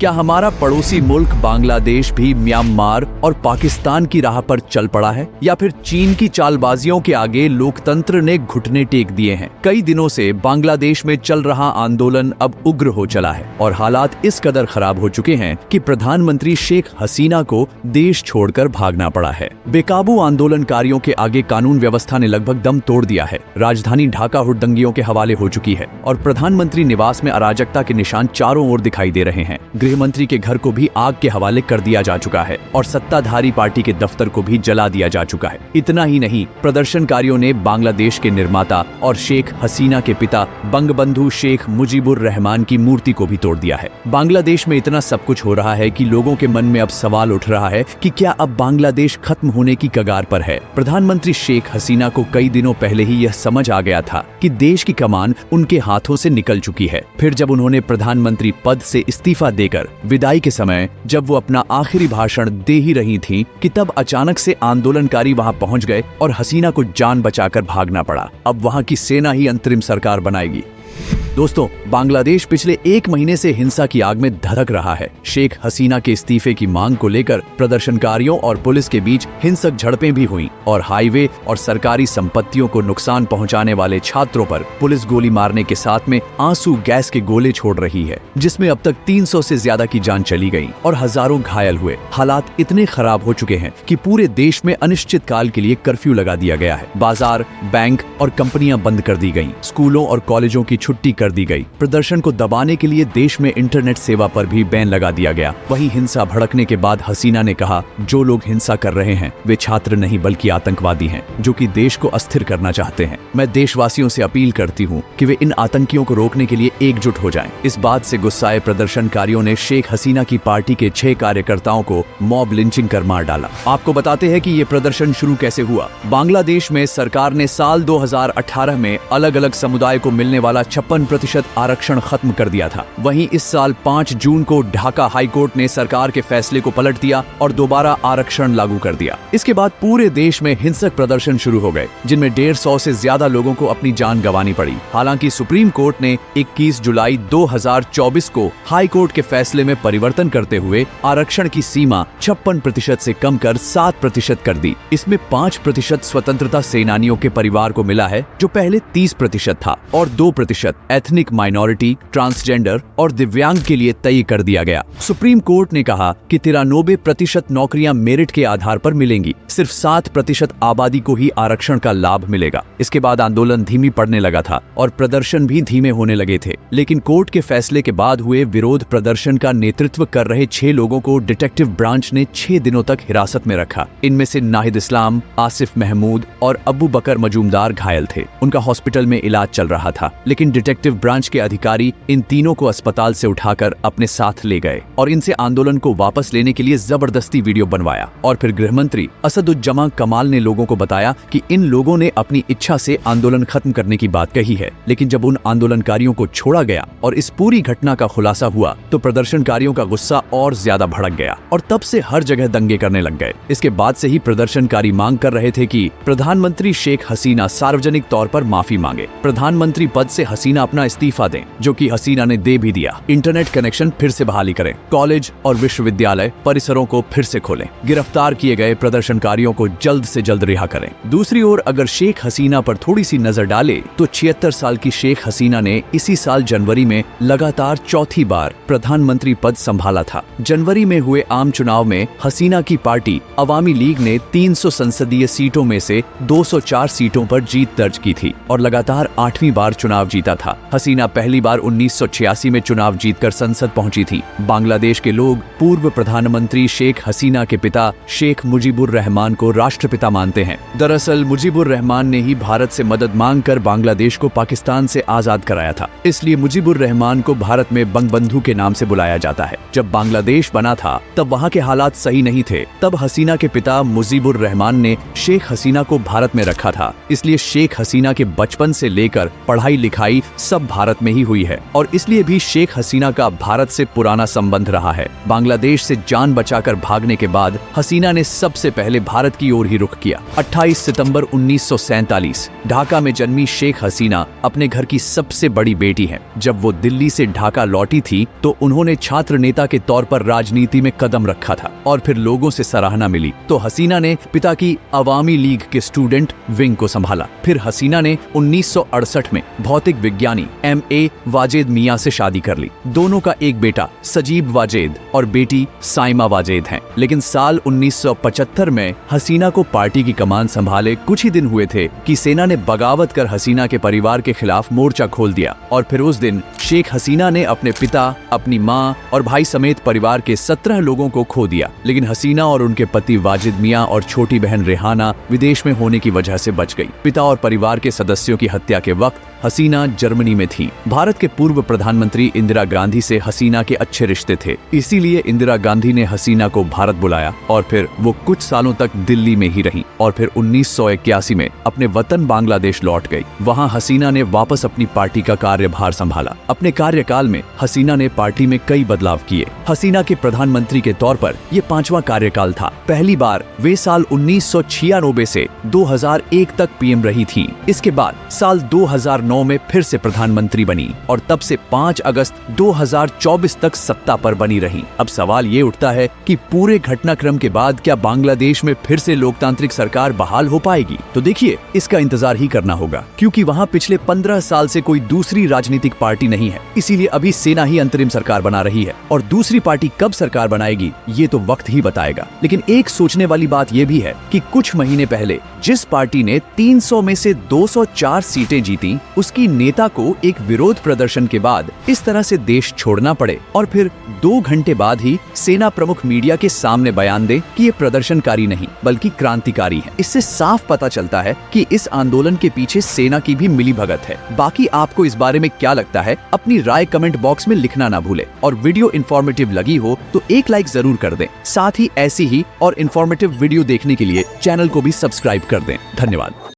क्या हमारा पड़ोसी मुल्क बांग्लादेश भी म्यांमार और पाकिस्तान की राह पर चल पड़ा है, या फिर चीन की चालबाजियों के आगे लोकतंत्र ने घुटने टेक दिए हैं? कई दिनों से बांग्लादेश में चल रहा आंदोलन अब उग्र हो चला है और हालात इस कदर खराब हो चुके हैं कि प्रधानमंत्री शेख हसीना को देश छोड़कर भागना पड़ा है। बेकाबू आंदोलनकारियों के आगे कानून व्यवस्था ने लगभग दम तोड़ दिया है। राजधानी ढाका हुड़दंगियों के हवाले हो चुकी है और प्रधानमंत्री निवास में अराजकता के निशान चारों ओर दिखाई दे रहे हैं। गृह मंत्री के घर को भी आग के हवाले कर दिया जा चुका है और सत्ताधारी पार्टी के दफ्तर को भी जला दिया जा चुका है। इतना ही नहीं, प्रदर्शनकारियों ने बांग्लादेश के निर्माता और शेख हसीना के पिता बंगबंधु शेख मुजीबुर रहमान की मूर्ति को भी तोड़ दिया है। बांग्लादेश में इतना सब कुछ हो रहा है कि लोगों के मन में अब सवाल उठ रहा है कि क्या अब बांग्लादेश खत्म होने की कगार पर है? प्रधानमंत्री शेख हसीना को कई दिनों पहले ही यह समझ आ गया था कि देश की कमान उनके हाथों से निकल चुकी है। फिर जब उन्होंने प्रधानमंत्री पद से इस्तीफा देकर विदाई के समय जब वो अपना आखिरी भाषण दे ही रही थीं कि तब अचानक से आंदोलनकारी वहां पहुंच गए और हसीना को जान बचाकर भागना पड़ा। अब वहां की सेना ही अंतरिम सरकार बनाएगी। दोस्तों, बांग्लादेश पिछले 1 महीने से हिंसा की आग में धधक रहा है। शेख हसीना के इस्तीफे की मांग को लेकर प्रदर्शनकारियों और पुलिस के बीच हिंसक झड़पें भी हुईं और हाईवे और सरकारी संपत्तियों को नुकसान पहुंचाने वाले छात्रों पर पुलिस गोली मारने के साथ में आंसू गैस के गोले छोड़ रही है, जिसमें अब तक 300 से ज्यादा की जान चली गई और हजारों घायल हुए। हालात इतने खराब हो चुके हैं कि पूरे देश में अनिश्चित काल के लिए कर्फ्यू लगा दिया गया है। बाजार, बैंक और कंपनियां बंद कर दी गयी। स्कूलों और कॉलेजों की छुट्टी कर दी गई। प्रदर्शन को दबाने के लिए देश में इंटरनेट सेवा पर भी बैन लगा दिया गया। वहीं हिंसा भड़कने के बाद हसीना ने कहा, जो लोग हिंसा कर रहे हैं वे छात्र नहीं बल्कि आतंकवादी हैं, जो कि देश को अस्थिर करना चाहते हैं। मैं देशवासियों से अपील करती हूं कि वे इन आतंकियों को रोकने के लिए एकजुट हो जाएं। इस बात से गुस्साए प्रदर्शनकारियों ने शेख हसीना की पार्टी के 6 कार्यकर्ताओं को मॉब लिंचिंग कर मार डाला। आपको बताते हैं कि ये प्रदर्शन शुरू कैसे हुआ। बांग्लादेश में सरकार ने साल 2018 में अलग अलग समुदाय को मिलने वाला 56% आरक्षण खत्म कर दिया था। वहीं इस साल 5 जून को ढाका हाई कोर्ट ने सरकार के फैसले को पलट दिया और दोबारा आरक्षण लागू कर दिया। इसके बाद पूरे देश में हिंसक प्रदर्शन शुरू हो गए, जिनमें 150 से ज्यादा लोगों को अपनी जान गंवानी पड़ी। हालांकि सुप्रीम कोर्ट ने 21 जुलाई 2024 को हाई कोर्ट के फैसले में परिवर्तन करते हुए आरक्षण की सीमा 56% से कम कर 7% कर दी। इसमें 5% स्वतंत्रता सेनानियों के परिवार को मिला है, जो पहले 30% था, और 2% एथनिक माइनॉरिटी, ट्रांसजेंडर और दिव्यांग के लिए तय कर दिया गया। सुप्रीम कोर्ट ने कहा कि 93% नौकरियां मेरिट के आधार पर मिलेंगी। सिर्फ 7% आबादी को ही आरक्षण का लाभ मिलेगा। इसके बाद आंदोलन धीमी पड़ने लगा था और प्रदर्शन भी धीमे होने लगे थे। लेकिन कोर्ट के फैसले के बाद हुए विरोध प्रदर्शन का नेतृत्व कर रहे 6 लोगों को डिटेक्टिव ब्रांच ने 6 दिनों तक हिरासत में रखा। इनमें से नाहिद इस्लाम, आसिफ महमूद और अबू बकर मजूमदार घायल थे। उनका हॉस्पिटल में इलाज चल रहा था, लेकिन डिटेक्टिव ब्रांच के अधिकारी इन तीनों को अस्पताल से उठाकर अपने साथ ले गए और इनसे आंदोलन को वापस लेने के लिए जबरदस्ती वीडियो बनवाया। और फिर गृह मंत्री असदुज्जमा कमाल ने लोगों को बताया कि इन लोगों ने अपनी इच्छा से आंदोलन खत्म करने की बात कही है। लेकिन जब उन आंदोलनकारियों को छोड़ा गया और इस पूरी घटना का खुलासा हुआ तो प्रदर्शनकारियों का गुस्सा और ज्यादा भड़क गया और तब से हर जगह दंगे करने लग गए। इसके बाद से ही प्रदर्शनकारी मांग कर रहे थे कि प्रधानमंत्री शेख हसीना सार्वजनिक तौर पर माफी मांगे, प्रधानमंत्री पद से हसीना अपना इस्तीफा दें, जो कि हसीना ने दे भी दिया। इंटरनेट कनेक्शन फिर से बहाली करें, कॉलेज और विश्वविद्यालय परिसरों को फिर से खोलें, गिरफ्तार किए गए प्रदर्शनकारियों को जल्द से जल्द रिहा करें। दूसरी ओर अगर शेख हसीना पर थोड़ी सी नजर डाले तो 76 साल की शेख हसीना ने इसी साल जनवरी में लगातार चौथी बार प्रधानमंत्री पद संभाला था। जनवरी में हुए आम चुनाव में हसीना की पार्टी अवामी लीग ने 300 संसदीय सीटों में से 204 सीटों पर जीत दर्ज की थी और लगातार 8वीं बार चुनाव जीता था। हसीना पहली बार 1986 में चुनाव जीतकर संसद पहुंची थी। बांग्लादेश के लोग पूर्व प्रधानमंत्री शेख हसीना के पिता शेख मुजीबुर रहमान को राष्ट्रपिता मानते हैं। दरअसल मुजीबुर रहमान ने ही भारत से मदद मांगकर बांग्लादेश को पाकिस्तान से आजाद कराया था, इसलिए मुजीबुर रहमान को भारत में बंगबंधु के नाम से बुलाया जाता है। जब बांग्लादेश बना था तब वहाँ के हालात सही नहीं थे। तब हसीना के पिता मुजीबुर रहमान ने शेख हसीना को भारत में रखा था, इसलिए शेख हसीना के बचपन से लेकर पढ़ाई लिखाई सब भारत में ही हुई है और इसलिए भी शेख हसीना का भारत से पुराना संबंध रहा है। बांग्लादेश से जान बचाकर भागने के बाद हसीना ने सबसे पहले भारत की ओर ही रुख किया। 28 सितंबर 1947 ढाका में जन्मी शेख हसीना अपने घर की सबसे बड़ी बेटी हैं। जब वो दिल्ली से ढाका लौटी थी तो उन्होंने छात्र नेता के तौर पर राजनीति में कदम रखा था और फिर लोगों से सराहना मिली तो हसीना ने पिता की अवामी लीग के स्टूडेंट विंग को संभाला। फिर हसीना ने 1968 में भौतिक विज्ञानी M.A. वाजेद मियां से शादी कर ली। दोनों का एक बेटा सजीब वाजेद और बेटी साइमा वाजेद हैं। लेकिन साल 1975 में हसीना को पार्टी की कमान संभाले कुछ ही दिन हुए थे कि सेना ने बगावत कर हसीना के परिवार के खिलाफ मोर्चा खोल दिया और फिर उस दिन शेख हसीना ने अपने पिता, अपनी मां और भाई समेत परिवार के 17 लोगों को खो दिया। लेकिन हसीना और उनके पति वाजिद मियां और छोटी बहन रेहाना विदेश में होने की वजह से बच गई। पिता और परिवार के सदस्यों की हत्या के वक्त हसीना जर्मनी में थी। भारत के पूर्व प्रधानमंत्री इंदिरा गांधी से हसीना के अच्छे रिश्ते थे, इसीलिए इंदिरा गांधी ने हसीना को भारत बुलाया और फिर वो कुछ सालों तक दिल्ली में ही रही और फिर 1981 में अपने वतन बांग्लादेश लौट गई। वहां हसीना ने वापस अपनी पार्टी का कार्यभार संभाला। अपने कार्यकाल में हसीना ने पार्टी में कई बदलाव किए। हसीना के प्रधानमंत्री के तौर पर यह 5वां कार्यकाल था। पहली बार वे साल 1996 से 2001 तक पीएम रही थीं। इसके बाद साल 2009 में फिर से प्रधानमंत्री बनी और तब से 5 अगस्त 2024 तक सत्ता पर बनी रही। अब सवाल ये उठता है कि पूरे घटनाक्रम के बाद क्या बांग्लादेश में फिर से लोकतांत्रिक सरकार बहाल हो पाएगी? तो देखिए, इसका इंतजार ही करना होगा क्योंकि वहां पिछले 15 साल से कोई दूसरी राजनीतिक पार्टी नहीं है। इसीलिए अभी सेना ही अंतरिम सरकार बना रही है और दूसरी पार्टी कब सरकार बनाएगी ये तो वक्त ही बताएगा। लेकिन एक सोचने वाली बात यह भी है कि कुछ महीने पहले जिस पार्टी ने 300 में से 204 सीटें जीती, उसकी नेता को एक विरोध प्रदर्शन के बाद इस तरह से देश छोड़ना पड़े और फिर 2 घंटे बाद ही सेना प्रमुख मीडिया के सामने बयान दे कि ये प्रदर्शनकारी नहीं बल्कि क्रांतिकारी है। इससे साफ पता चलता है कि इस आंदोलन के पीछे सेना की भी मिलीभगत है। बाकी आपको इस बारे में क्या लगता है, अपनी राय कमेंट बॉक्स में लिखना ना भूले और वीडियो इन्फॉर्मेटिव लगी हो तो एक लाइक जरूर कर दें। साथ ही ऐसी ही और इन्फॉर्मेटिव वीडियो देखने के लिए चैनल को भी सब्सक्राइब कर दें। धन्यवाद।